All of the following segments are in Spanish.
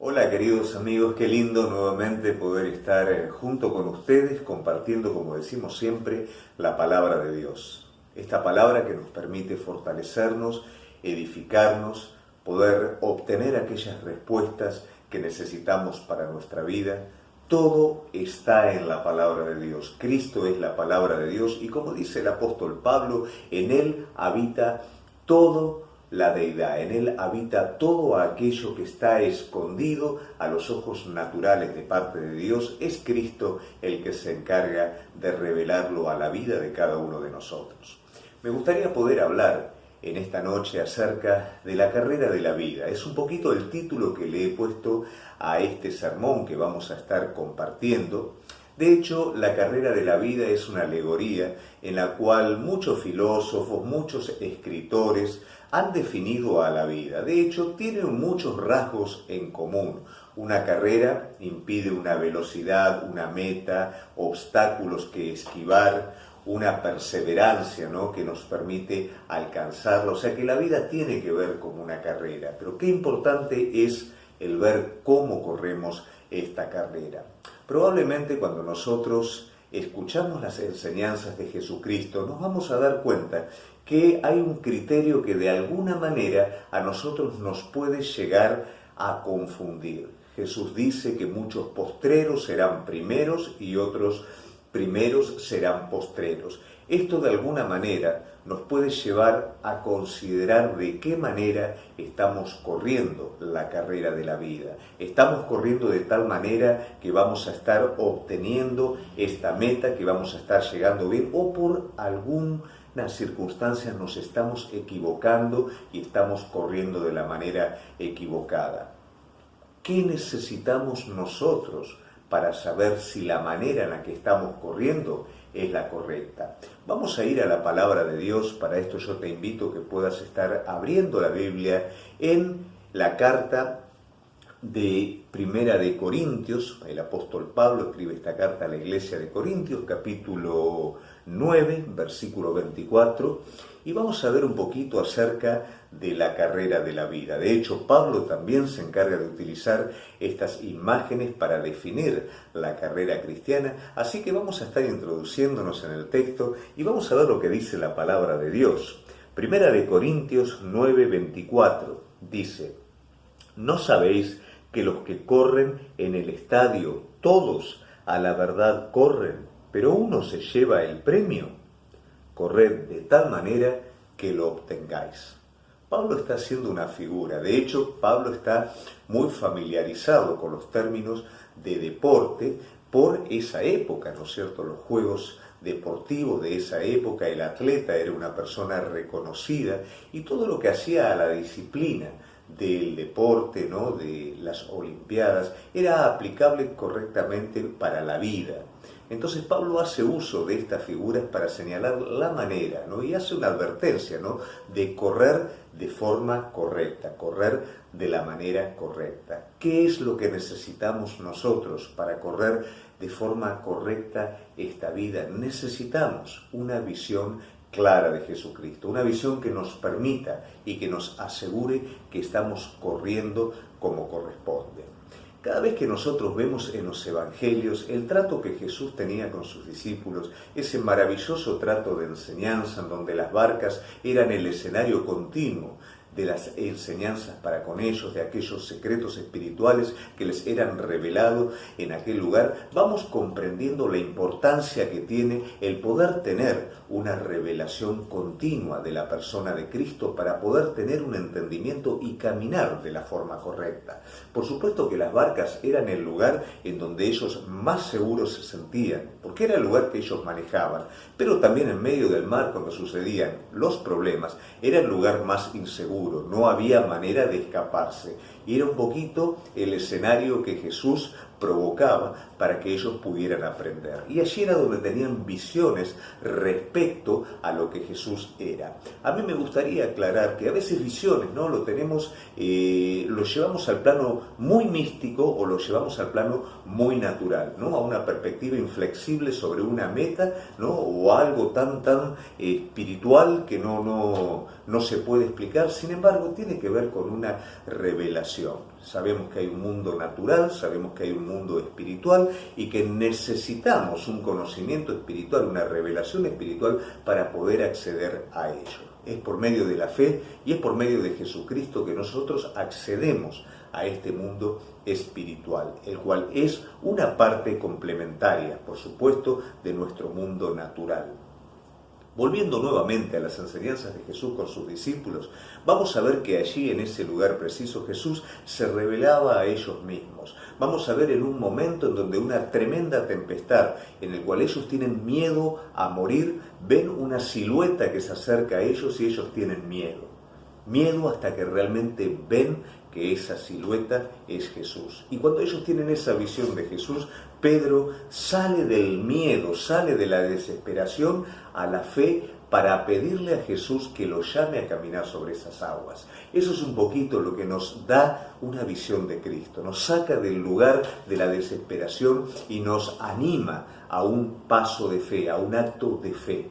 Hola queridos amigos, qué lindo nuevamente poder estar junto con ustedes compartiendo, como decimos siempre, la palabra de Dios. Esta palabra que nos permite fortalecernos, edificarnos, poder obtener aquellas respuestas que necesitamos para nuestra vida. Todo está en la palabra de Dios. Cristo es la palabra de Dios y como dice el apóstol Pablo, en Él habita todo la deidad, en Él habita todo aquello que está escondido a los ojos naturales de parte de Dios. Es Cristo el que se encarga de revelarlo a la vida de cada uno de nosotros. Me gustaría poder hablar en esta noche acerca de la carrera de la vida. Es un poquito el título que le he puesto a este sermón que vamos a estar compartiendo. De hecho, la carrera de la vida es una alegoría en la cual muchos filósofos, muchos escritores han definido a la vida. De hecho, tiene muchos rasgos en común. Una carrera impide una velocidad, una meta, obstáculos que esquivar, una perseverancia, ¿no?, que nos permite alcanzarla. O sea que la vida tiene que ver con una carrera. Pero qué importante es el ver cómo corremos esta carrera. Probablemente cuando nosotros escuchamos las enseñanzas de Jesucristo nos vamos a dar cuenta que hay un criterio que de alguna manera a nosotros nos puede llegar a confundir. Jesús dice que muchos postreros serán primeros y otros primeros serán postreros. Esto de alguna manera nos puede llevar a considerar de qué manera estamos corriendo la carrera de la vida. Estamos corriendo de tal manera que vamos a estar obteniendo esta meta, que vamos a estar llegando bien, o por alguna circunstancia nos estamos equivocando y estamos corriendo de la manera equivocada. ¿Qué necesitamos nosotros para saber si la manera en la que estamos corriendo es la correcta? Vamos a ir a la palabra de Dios. Para esto yo te invito a que puedas estar abriendo la Biblia en la carta de Primera de Corintios. El apóstol Pablo escribe esta carta a la iglesia de Corintios, capítulo 9, versículo 24, y vamos a ver un poquito acerca de la carrera de la vida. De hecho, Pablo también se encarga de utilizar estas imágenes para definir la carrera cristiana, así que vamos a estar introduciéndonos en el texto y vamos a ver lo que dice la palabra de Dios. Primera de Corintios 9, 24 dice: ¿no sabéis que los que corren en el estadio, todos a la verdad corren, pero uno se lleva el premio? Corred de tal manera que lo obtengáis. Pablo está haciendo una figura. De hecho, Pablo está muy familiarizado con los términos de deporte por esa época, ¿no es cierto? Los juegos deportivos de esa época, el atleta era una persona reconocida y todo lo que hacía a la disciplina del deporte, ¿no?, de las Olimpiadas, era aplicable correctamente para la vida. Entonces Pablo hace uso de estas figuras para señalar la manera, ¿no?, y hace una advertencia, ¿no?, de correr de forma correcta, correr de la manera correcta. ¿Qué es lo que necesitamos nosotros para correr de forma correcta esta vida? Necesitamos una visión clara de Jesucristo, una visión que nos permita y que nos asegure que estamos corriendo como corresponde. Cada vez que nosotros vemos en los evangelios el trato que Jesús tenía con sus discípulos, ese maravilloso trato de enseñanza en donde las barcas eran el escenario continuo de las enseñanzas para con ellos, de aquellos secretos espirituales que les eran revelados en aquel lugar, vamos comprendiendo la importancia que tiene el poder tener una revelación continua de la persona de Cristo para poder tener un entendimiento y caminar de la forma correcta. Por supuesto que las barcas eran el lugar en donde ellos más seguros se sentían, porque era el lugar que ellos manejaban, pero también en medio del mar, cuando sucedían los problemas, era el lugar más inseguro. No había manera de escaparse. Y era un poquito el escenario que Jesús provocaba para que ellos pudieran aprender. Y allí era donde tenían visiones respecto a lo que Jesús era. A mí me gustaría aclarar que a veces visiones, ¿no?, lo tenemos, lo llevamos al plano muy místico o lo llevamos al plano muy natural, ¿no?, a una perspectiva inflexible sobre una meta, ¿no?, o algo tan espiritual que no se puede explicar. Sin sin embargo tiene que ver con una revelación. Sabemos que hay un mundo natural, sabemos que hay un mundo espiritual y que necesitamos un conocimiento espiritual, una revelación espiritual para poder acceder a ello. Es por medio de la fe y es por medio de Jesucristo que nosotros accedemos a este mundo espiritual, el cual es una parte complementaria, por supuesto, de nuestro mundo natural. Volviendo nuevamente a las enseñanzas de Jesús con sus discípulos, vamos a ver que allí, en ese lugar preciso, Jesús se revelaba a ellos mismos. Vamos a ver en un momento en donde una tremenda tempestad, en el cual ellos tienen miedo a morir, ven una silueta que se acerca a ellos y ellos tienen miedo. Miedo hasta que realmente ven que esa silueta es Jesús. Y cuando ellos tienen esa visión de Jesús, Pedro sale del miedo, sale de la desesperación a la fe para pedirle a Jesús que lo llame a caminar sobre esas aguas. Eso es un poquito lo que nos da una visión de Cristo, nos saca del lugar de la desesperación y nos anima a un paso de fe, a un acto de fe.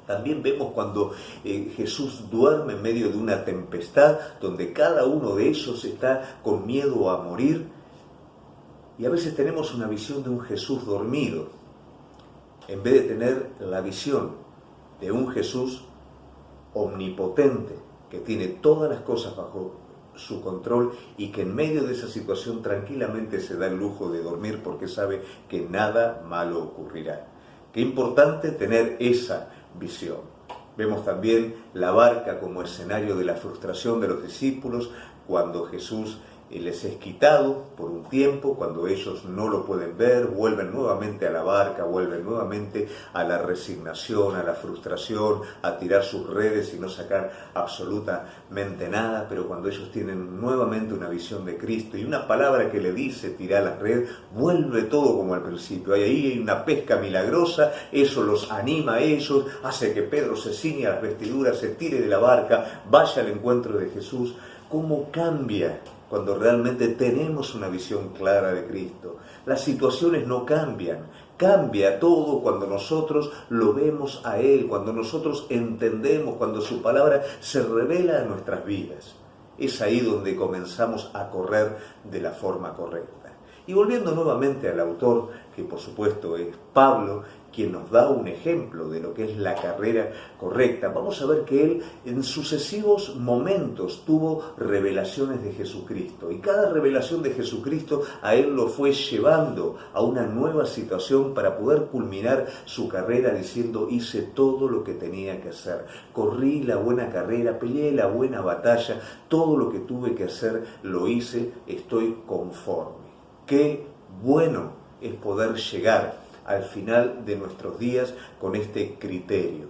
También vemos cuando Jesús duerme en medio de una tempestad, donde cada uno de ellos está con miedo a morir. Y a veces tenemos una visión de un Jesús dormido, en vez de tener la visión de un Jesús omnipotente, que tiene todas las cosas bajo su control y que en medio de esa situación tranquilamente se da el lujo de dormir porque sabe que nada malo ocurrirá. Qué importante tener esa visión. Vemos también la barca como escenario de la frustración de los discípulos cuando Jesús les es quitado por un tiempo, cuando ellos no lo pueden ver, vuelven nuevamente a la barca, vuelven nuevamente a la resignación, a la frustración, a tirar sus redes y no sacar absolutamente nada, pero cuando ellos tienen nuevamente una visión de Cristo y una palabra que le dice tirar la red, vuelve todo como al principio. Ahí hay una pesca milagrosa, eso los anima a ellos, hace que Pedro se ciñe a las vestiduras, se tire de la barca, vaya al encuentro de Jesús. ¿Cómo cambia cuando realmente tenemos una visión clara de Cristo? Las situaciones no cambian, cambia todo cuando nosotros lo vemos a Él, cuando nosotros entendemos, cuando su palabra se revela en nuestras vidas. Es ahí donde comenzamos a correr de la forma correcta. Y volviendo nuevamente al autor, que por supuesto es Pablo, quien nos da un ejemplo de lo que es la carrera correcta, vamos a ver que él en sucesivos momentos tuvo revelaciones de Jesucristo. Y cada revelación de Jesucristo a él lo fue llevando a una nueva situación para poder culminar su carrera diciendo: hice todo lo que tenía que hacer, corrí la buena carrera, peleé la buena batalla, todo lo que tuve que hacer lo hice, estoy conforme. Qué bueno es poder llegar al final de nuestros días con este criterio,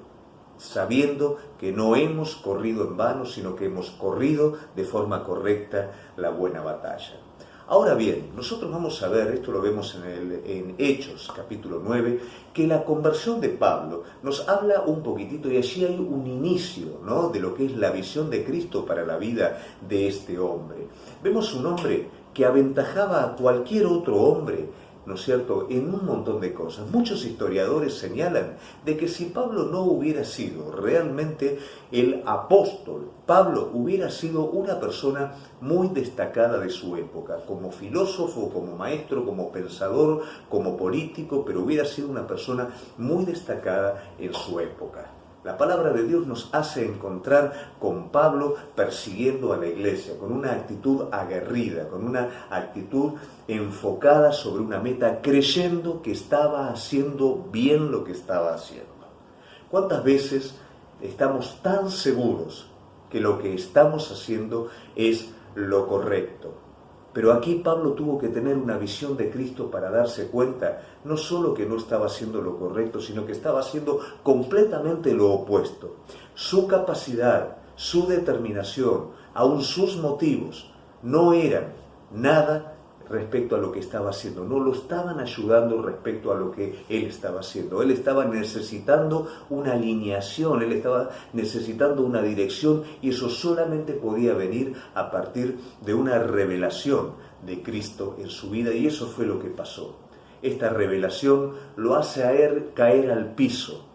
sabiendo que no hemos corrido en vano, sino que hemos corrido de forma correcta la buena batalla. Ahora bien, nosotros vamos a ver, esto lo vemos en Hechos, capítulo 9, que la conversión de Pablo nos habla un poquitito, y allí hay un inicio, ¿no?, de lo que es la visión de Cristo para la vida de este hombre. Vemos un hombre que aventajaba a cualquier otro hombre, ¿no es cierto?, en un montón de cosas. Muchos historiadores señalan de que si Pablo no hubiera sido realmente el apóstol, Pablo hubiera sido una persona muy destacada de su época, como filósofo, como maestro, como pensador, como político, pero hubiera sido una persona muy destacada en su época. La palabra de Dios nos hace encontrar con Pablo persiguiendo a la iglesia, con una actitud aguerrida, con una actitud enfocada sobre una meta, creyendo que estaba haciendo bien lo que estaba haciendo. ¿Cuántas veces estamos tan seguros que lo que estamos haciendo es lo correcto? Pero aquí Pablo tuvo que tener una visión de Cristo para darse cuenta, no solo que no estaba haciendo lo correcto, sino que estaba haciendo completamente lo opuesto. Su capacidad, su determinación, aun sus motivos, no eran nada respecto a lo que estaba haciendo, no lo estaban ayudando respecto a lo que él estaba haciendo. Él estaba necesitando una alineación, él estaba necesitando una dirección, y eso solamente podía venir a partir de una revelación de Cristo en su vida, y eso fue lo que pasó. Esta revelación lo hace caer al piso,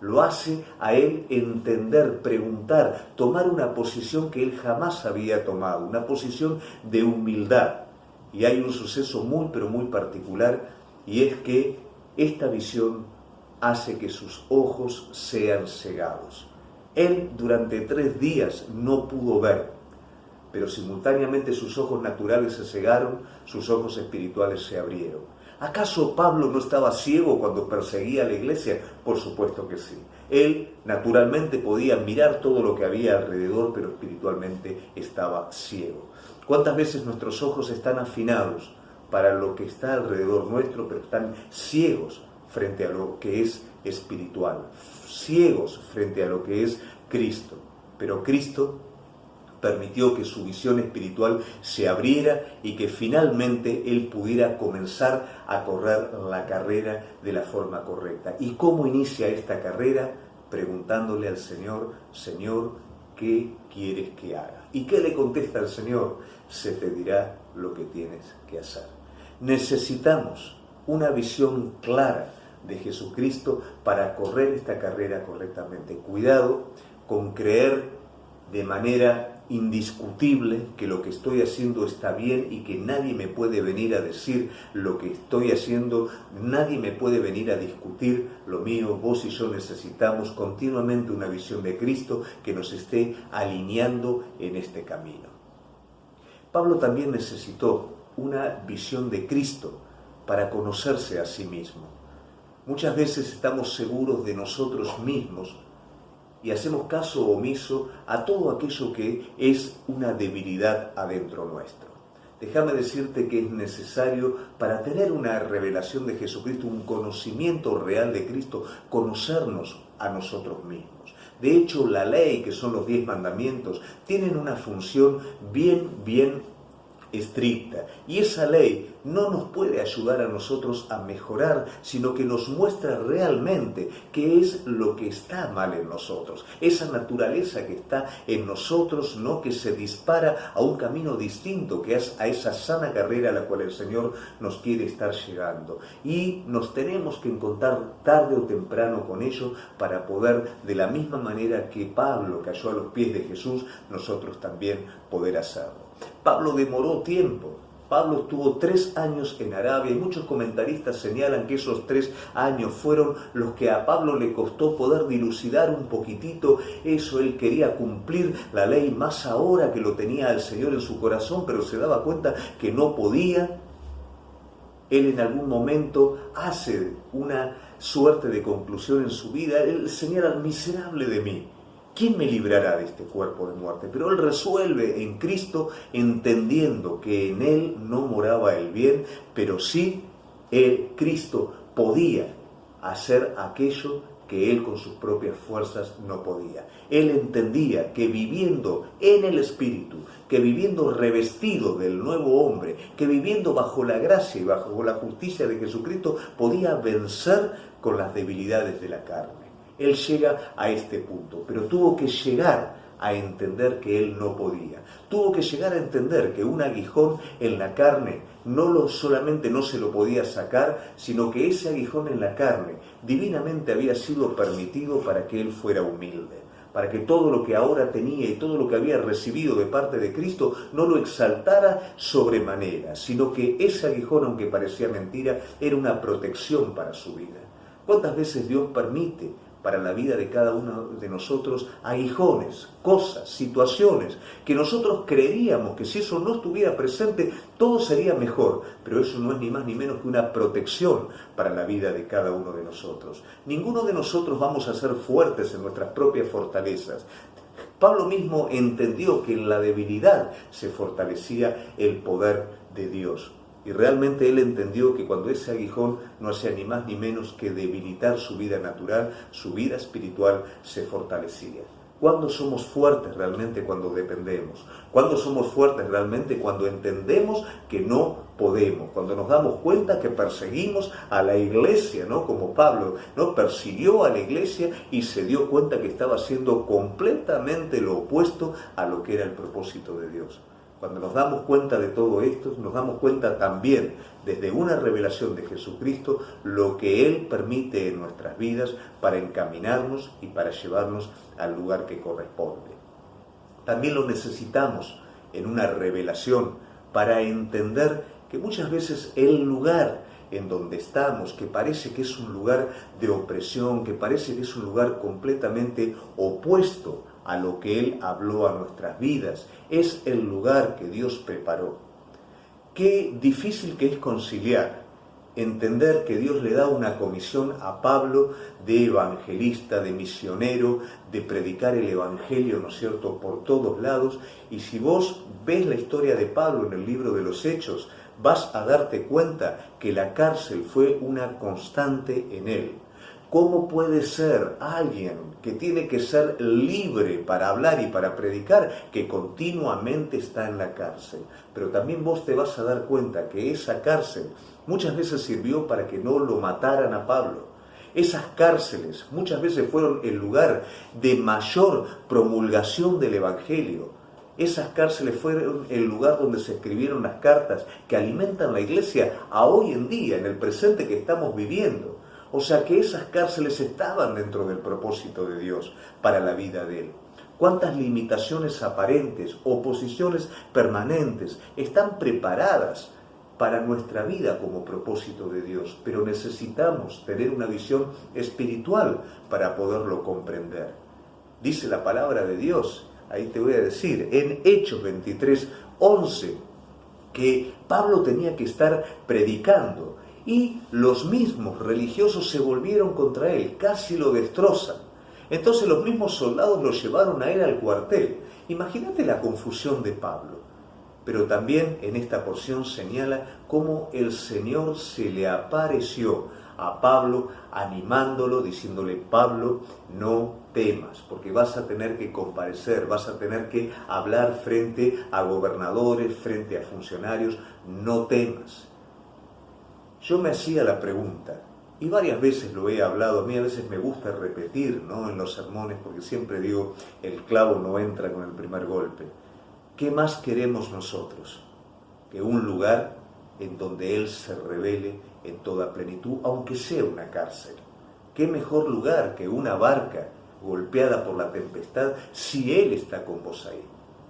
lo hace a él entender, preguntar, tomar una posición que él jamás había tomado, una posición de humildad. Y hay un suceso muy, pero muy particular, y es que esta visión hace que sus ojos sean cegados. Él durante 3 días no pudo ver, pero simultáneamente sus ojos naturales se cegaron, sus ojos espirituales se abrieron. ¿Acaso Pablo no estaba ciego cuando perseguía a la iglesia? Por supuesto que sí. Él naturalmente podía mirar todo lo que había alrededor, pero espiritualmente estaba ciego. ¿Cuántas veces nuestros ojos están afinados para lo que está alrededor nuestro, pero están ciegos frente a lo que es espiritual, ciegos frente a lo que es Cristo? Pero Cristo permitió que su visión espiritual se abriera y que finalmente él pudiera comenzar a correr la carrera de la forma correcta. ¿Y cómo inicia esta carrera? Preguntándole al Señor: Señor, ¿qué quieres que haga? ¿Y qué le contesta el Señor? Se te dirá lo que tienes que hacer. Necesitamos una visión clara de Jesucristo para correr esta carrera correctamente. Cuidado con creer de manera indiscutible que lo que estoy haciendo está bien y que nadie me puede venir a decir lo que estoy haciendo, nadie me puede venir a discutir lo mío. Vos y yo necesitamos continuamente una visión de Cristo que nos esté alineando en este camino. Pablo también necesitó una visión de Cristo para conocerse a sí mismo. Muchas veces estamos seguros de nosotros mismos y hacemos caso omiso a todo aquello que es una debilidad adentro nuestro. Déjame decirte que es necesario, para tener una revelación de Jesucristo, un conocimiento real de Cristo, conocernos a nosotros mismos. De hecho, la ley, que son los 10 mandamientos, tienen una función bien estricta. Y esa ley no nos puede ayudar a nosotros a mejorar, sino que nos muestra realmente qué es lo que está mal en nosotros. Esa naturaleza que está en nosotros, ¿no?, que se dispara a un camino distinto, que es a esa sana carrera a la cual el Señor nos quiere estar llegando. Y nos tenemos que encontrar tarde o temprano con ello para poder, de la misma manera que Pablo cayó a los pies de Jesús, nosotros también poder hacerlo. Pablo demoró tiempo. Pablo estuvo 3 años en Arabia y muchos comentaristas señalan que esos 3 años fueron los que a Pablo le costó poder dilucidar un poquitito eso. Él quería cumplir la ley más ahora que lo tenía el Señor en su corazón, pero se daba cuenta que no podía. Él en algún momento hace una suerte de conclusión en su vida. Él señala: miserable de mí, ¿quién me librará de este cuerpo de muerte? Pero él resuelve en Cristo, entendiendo que en él no moraba el bien, pero sí Cristo podía hacer aquello que él con sus propias fuerzas no podía. Él entendía que viviendo en el Espíritu, que viviendo revestido del nuevo hombre, que viviendo bajo la gracia y bajo la justicia de Jesucristo, podía vencer con las debilidades de la carne. Él llega a este punto, pero tuvo que llegar a entender que él no podía. Tuvo que llegar a entender que un aguijón en la carne solamente no se lo podía sacar, sino que ese aguijón en la carne divinamente había sido permitido para que él fuera humilde, para que todo lo que ahora tenía y todo lo que había recibido de parte de Cristo no lo exaltara sobremanera, sino que ese aguijón, aunque parecía mentira, era una protección para su vida. ¿Cuántas veces Dios permite para la vida de cada uno de nosotros aguijones, cosas, situaciones, que nosotros creeríamos que si eso no estuviera presente, todo sería mejor? Pero eso no es ni más ni menos que una protección para la vida de cada uno de nosotros. Ninguno de nosotros vamos a ser fuertes en nuestras propias fortalezas. Pablo mismo entendió que en la debilidad se fortalecía el poder de Dios. Y realmente él entendió que cuando ese aguijón no hacía ni más ni menos que debilitar su vida natural, su vida espiritual se fortalecía. ¿Cuándo somos fuertes realmente? Cuando dependemos. ¿Cuándo somos fuertes realmente? Cuando entendemos que no podemos. Cuando nos damos cuenta que perseguimos a la iglesia, ¿no? Como Pablo, ¿no? Persiguió a la iglesia y se dio cuenta que estaba haciendo completamente lo opuesto a lo que era el propósito de Dios. Cuando nos damos cuenta de todo esto, nos damos cuenta también, desde una revelación de Jesucristo, lo que Él permite en nuestras vidas para encaminarnos y para llevarnos al lugar que corresponde. También lo necesitamos en una revelación para entender que muchas veces el lugar en donde estamos, que parece que es un lugar de opresión, que parece que es un lugar completamente opuesto a lo que Él habló a nuestras vidas, es el lugar que Dios preparó. Qué difícil que es conciliar, entender que Dios le da una comisión a Pablo de evangelista, de misionero, de predicar el evangelio, ¿no es cierto?, por todos lados. Y si vos ves la historia de Pablo en el libro de los Hechos, vas a darte cuenta que la cárcel fue una constante en él. ¿Cómo puede ser alguien que tiene que ser libre para hablar y para predicar que continuamente está en la cárcel? Pero también vos te vas a dar cuenta que esa cárcel muchas veces sirvió para que no lo mataran a Pablo. Esas cárceles muchas veces fueron el lugar de mayor promulgación del Evangelio. Esas cárceles fueron el lugar donde se escribieron las cartas que alimentan la iglesia a hoy en día, en el presente que estamos viviendo. O sea que esas cárceles estaban dentro del propósito de Dios para la vida de Él. ¿Cuántas limitaciones aparentes, oposiciones permanentes están preparadas para nuestra vida como propósito de Dios? Pero necesitamos tener una visión espiritual para poderlo comprender. Dice la palabra de Dios, ahí te voy a decir, en Hechos 23:11, que Pablo tenía que estar predicando y los mismos religiosos se volvieron contra él, casi lo destrozan. Entonces los mismos soldados lo llevaron a él al cuartel. Imagínate la confusión de Pablo. Pero también en esta porción señala cómo el Señor se le apareció a Pablo, animándolo, diciéndole: Pablo, no temas, porque vas a tener que comparecer, vas a tener que hablar frente a gobernadores, frente a funcionarios, no temas. Yo me hacía la pregunta, y varias veces lo he hablado, a mí a veces me gusta repetir, ¿no?, en los sermones, porque siempre digo, el clavo no entra con el primer golpe. ¿Qué más queremos nosotros que un lugar en donde Él se revele en toda plenitud, aunque sea una cárcel? ¿Qué mejor lugar que una barca golpeada por la tempestad si Él está con vos ahí?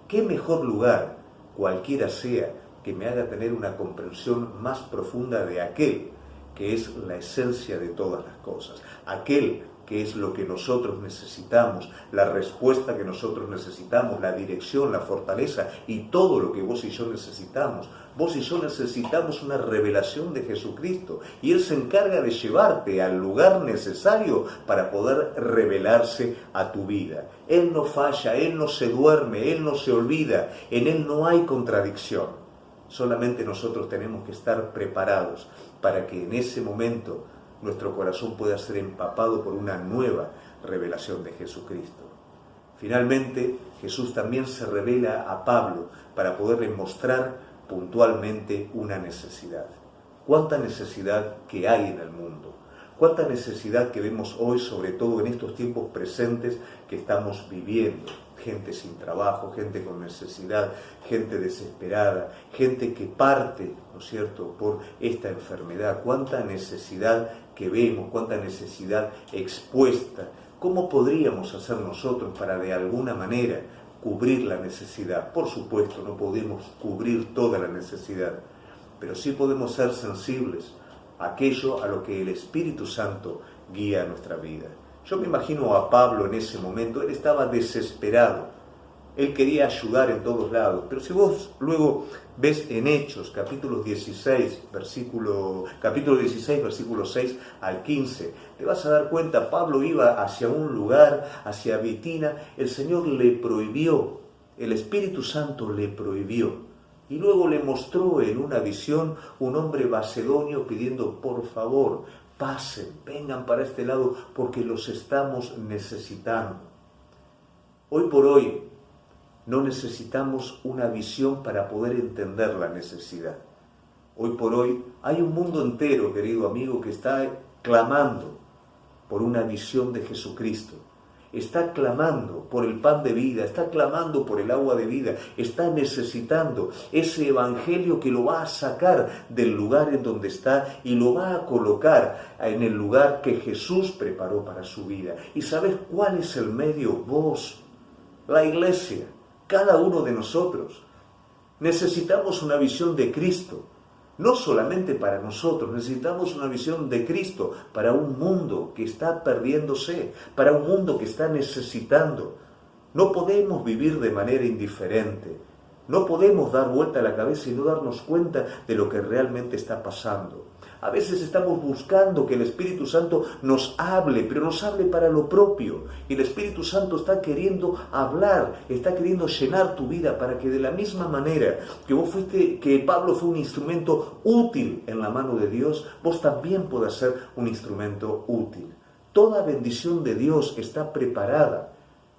¿Qué mejor lugar, cualquiera sea, que me haga tener una comprensión más profunda de aquel que es la esencia de todas las cosas, aquel que es lo que nosotros necesitamos, la respuesta que nosotros necesitamos, la dirección, la fortaleza y todo lo que vos y yo necesitamos? Vos y yo necesitamos una revelación de Jesucristo y Él se encarga de llevarte al lugar necesario para poder revelarse a tu vida. Él no falla, Él no se duerme, Él no se olvida, en Él no hay contradicción. Solamente nosotros tenemos que estar preparados para que en ese momento nuestro corazón pueda ser empapado por una nueva revelación de Jesucristo. Finalmente, Jesús también se revela a Pablo para poderle mostrar puntualmente una necesidad. ¿Cuánta necesidad que hay en el mundo? ¿Cuánta necesidad que vemos hoy, sobre todo en estos tiempos presentes que estamos viviendo? Gente sin trabajo, gente con necesidad, gente desesperada, gente que parte, ¿no es cierto?, por esta enfermedad. Cuánta necesidad que vemos, cuánta necesidad expuesta. ¿Cómo podríamos hacer nosotros para de alguna manera cubrir la necesidad? Por supuesto, no podemos cubrir toda la necesidad, pero sí podemos ser sensibles a aquello a lo que el Espíritu Santo guía nuestra vida. Yo me imagino a Pablo en ese momento, él estaba desesperado, él quería ayudar en todos lados, pero si vos luego ves en Hechos, capítulo 16, versículo 6 al 15, te vas a dar cuenta, Pablo iba hacia un lugar, hacia Bitina, el Señor le prohibió, el Espíritu Santo le prohibió, y luego le mostró en una visión un hombre macedonio pidiendo: por favor, pasen, vengan para este lado porque los estamos necesitando. Hoy por hoy no necesitamos una visión para poder entender la necesidad. Hoy por hoy hay un mundo entero, querido amigo, que está clamando por una visión de Jesucristo. está clamando por el pan de vida, está clamando por el agua de vida, está necesitando ese evangelio que lo va a sacar del lugar en donde está y lo va a colocar en el lugar que Jesús preparó para su vida. ¿Y sabes cuál es el medio? Vos, la iglesia, cada uno de nosotros. Necesitamos una visión de Cristo. No solamente para nosotros, necesitamos una visión de Cristo para un mundo que está perdiéndose, para un mundo que está necesitando. No podemos vivir de manera indiferente, no podemos dar vuelta a la cabeza y no darnos cuenta de lo que realmente está pasando. A veces estamos buscando que el Espíritu Santo nos hable, pero nos hable para lo propio. Y el Espíritu Santo está queriendo hablar, está queriendo llenar tu vida para que de la misma manera que Pablo fue un instrumento útil en la mano de Dios, vos también puedas ser un instrumento útil. Toda bendición de Dios está preparada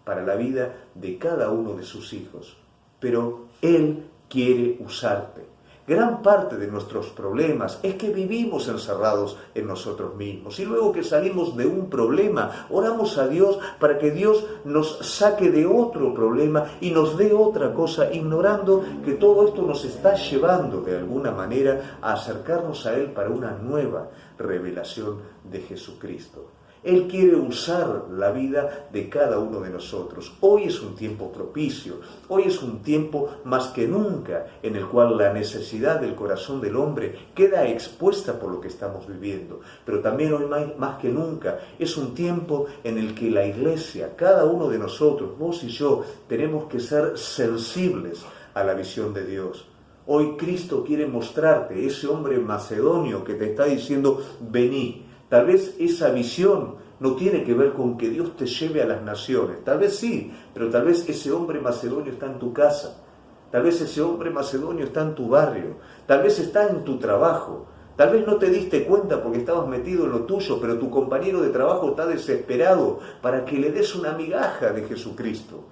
para la vida de cada uno de sus hijos. Pero Él quiere usarte. Gran parte de nuestros problemas es que vivimos encerrados en nosotros mismos y luego que salimos de un problema, oramos a Dios para que Dios nos saque de otro problema y nos dé otra cosa, ignorando que todo esto nos está llevando de alguna manera a acercarnos a Él para una nueva revelación de Jesucristo. Él quiere usar la vida de cada uno de nosotros. Hoy es un tiempo propicio, hoy es un tiempo más que nunca en el cual la necesidad del corazón del hombre queda expuesta por lo que estamos viviendo. Pero también hoy más que nunca es un tiempo en el que la iglesia, cada uno de nosotros, vos y yo, tenemos que ser sensibles a la visión de Dios. Hoy Cristo quiere mostrarte ese hombre macedonio que te está diciendo, vení. Tal vez esa visión no tiene que ver con que Dios te lleve a las naciones. Tal vez sí, pero tal vez ese hombre macedonio está en tu casa. Tal vez ese hombre macedonio está en tu barrio. Tal vez está en tu trabajo. Tal vez no te diste cuenta porque estabas metido en lo tuyo, pero tu compañero de trabajo está desesperado para que le des una migaja de Jesucristo.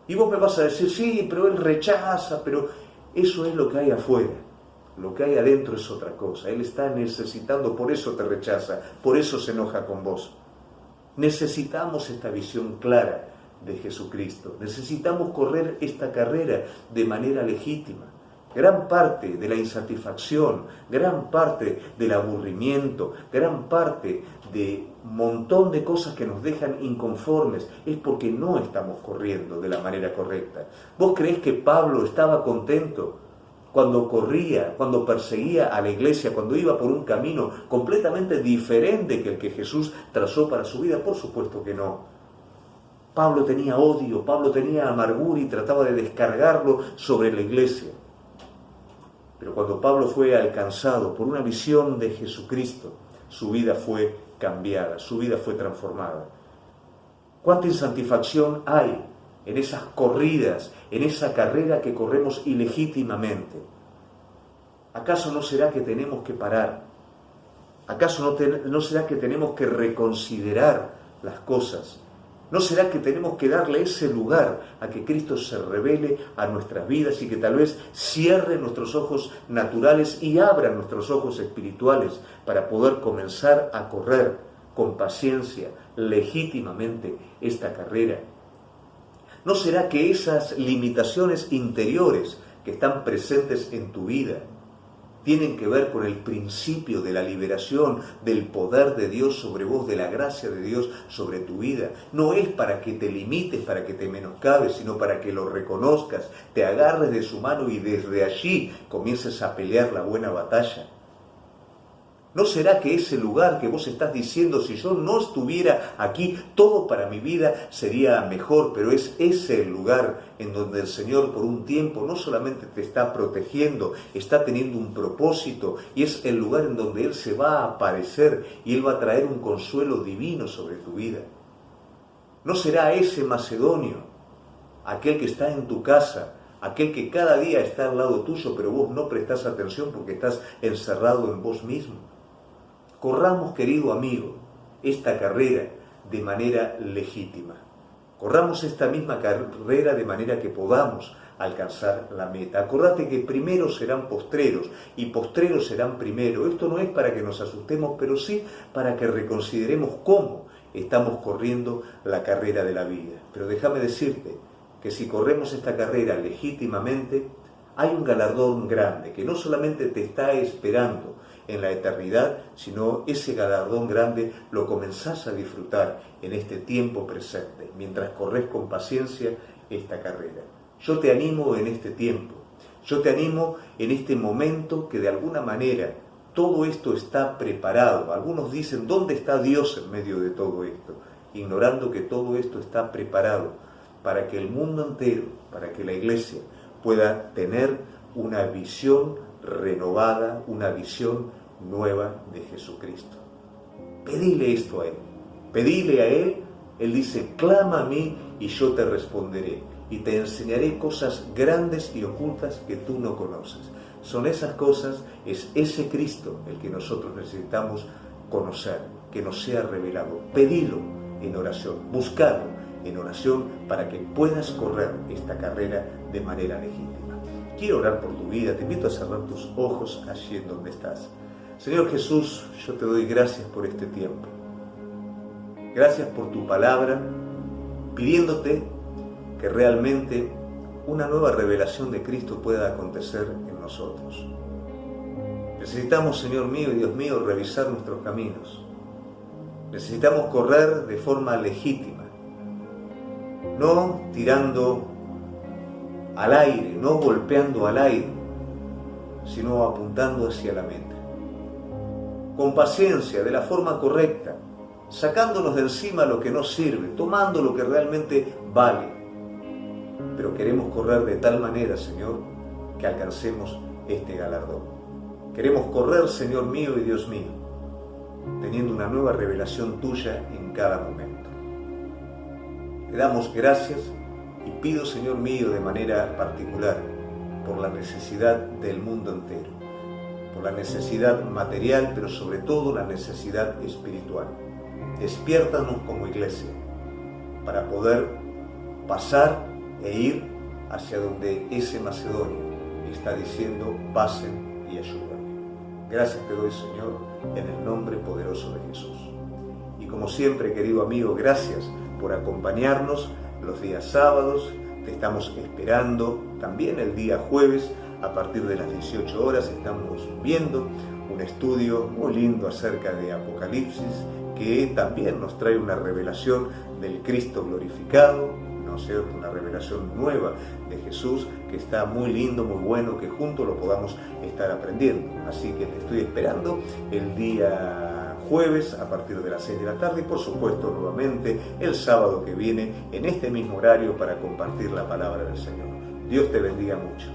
Y vos me vas a decir, sí, pero él rechaza, pero eso es lo que hay afuera. Lo que hay adentro es otra cosa. Él está necesitando, por eso te rechaza, por eso se enoja con vos. Necesitamos esta visión clara de Jesucristo. Necesitamos correr esta carrera de manera legítima. Gran parte de la insatisfacción, gran parte del aburrimiento, gran parte de un montón de cosas que nos dejan inconformes es porque no estamos corriendo de la manera correcta. ¿Vos creés que Pablo estaba contento cuando corría, cuando perseguía a la iglesia, cuando iba por un camino completamente diferente que el que Jesús trazó para su vida? Por supuesto que no. Pablo tenía odio, Pablo tenía amargura y trataba de descargarlo sobre la iglesia. Pero cuando Pablo fue alcanzado por una visión de Jesucristo, su vida fue cambiada, su vida fue transformada. ¿Cuánta insatisfacción hay en esas corridas, en esa carrera que corremos ilegítimamente? ¿Acaso no será que tenemos que parar? ¿Acaso no será que tenemos que reconsiderar las cosas? ¿No será que tenemos que darle ese lugar a que Cristo se revele a nuestras vidas y que tal vez cierre nuestros ojos naturales y abra nuestros ojos espirituales para poder comenzar a correr con paciencia, legítimamente, esta carrera? ¿No será que esas limitaciones interiores que están presentes en tu vida tienen que ver con el principio de la liberación, del poder de Dios sobre vos, de la gracia de Dios sobre tu vida? No es para que te limites, para que te menoscabes, sino para que lo reconozcas, te agarres de su mano y desde allí comiences a pelear la buena batalla. ¿No será que ese lugar que vos estás diciendo, si yo no estuviera aquí, todo para mi vida sería mejor? Pero es ese el lugar en donde el Señor por un tiempo no solamente te está protegiendo, está teniendo un propósito, y es el lugar en donde Él se va a aparecer y Él va a traer un consuelo divino sobre tu vida. ¿No será ese macedonio, aquel que está en tu casa, aquel que cada día está al lado tuyo, pero vos no prestás atención porque estás encerrado en vos mismo? Corramos, querido amigo, esta carrera de manera legítima. Corramos esta misma carrera de manera que podamos alcanzar la meta. Acordate que primeros serán postreros y postreros serán primero. Esto no es para que nos asustemos, pero sí para que reconsideremos cómo estamos corriendo la carrera de la vida. Pero déjame decirte que si corremos esta carrera legítimamente, hay un galardón grande que no solamente te está esperando en la eternidad, sino ese galardón grande lo comenzás a disfrutar en este tiempo presente, mientras corres con paciencia esta carrera. Yo te animo en este tiempo, yo te animo en este momento que de alguna manera todo esto está preparado. Algunos dicen, ¿dónde está Dios en medio de todo esto? Ignorando que todo esto está preparado para que el mundo entero, para que la iglesia pueda tener una visión renovada, una visión nueva de Jesucristo. Pedile esto a Él, pedile a Él. Él dice, clama a mí y yo te responderé y te enseñaré cosas grandes y ocultas que tú no conoces. Son esas cosas, es ese Cristo el que nosotros necesitamos conocer, que nos sea revelado. Pedilo en oración, buscadlo en oración para que puedas correr esta carrera de manera legítima. Quiero orar por tu vida, te invito a cerrar tus ojos allí en donde estás. Señor Jesús, yo te doy gracias por este tiempo. Gracias por tu palabra, pidiéndote que realmente una nueva revelación de Cristo pueda acontecer en nosotros. Necesitamos, Señor mío y Dios mío, revisar nuestros caminos. Necesitamos correr de forma legítima, no tirando al aire, no golpeando al aire, sino apuntando hacia la meta. Con paciencia, de la forma correcta, sacándonos de encima lo que no sirve, tomando lo que realmente vale. Pero queremos correr de tal manera, Señor, que alcancemos este galardón. Queremos correr, Señor mío y Dios mío, teniendo una nueva revelación tuya en cada momento. Te damos gracias y pido, Señor mío, de manera particular, por la necesidad del mundo entero, por la necesidad material, pero sobre todo la necesidad espiritual. Despiértanos como iglesia para poder pasar e ir hacia donde ese Macedonio está diciendo, pasen y ayúdame. Gracias te doy, Señor, en el nombre poderoso de Jesús. Y como siempre, querido amigo, gracias por acompañarnos los días sábados. Te estamos esperando también el día jueves a partir de las 18 horas. Estamos viendo un estudio muy lindo acerca de Apocalipsis que también nos trae una revelación del Cristo glorificado, ¿no es cierto? Una revelación nueva de Jesús que está muy lindo, muy bueno, que juntos lo podamos estar aprendiendo. Así que te estoy esperando el día jueves a partir de las 6 de la tarde y por supuesto nuevamente el sábado que viene en este mismo horario para compartir la palabra del Señor. Dios te bendiga mucho.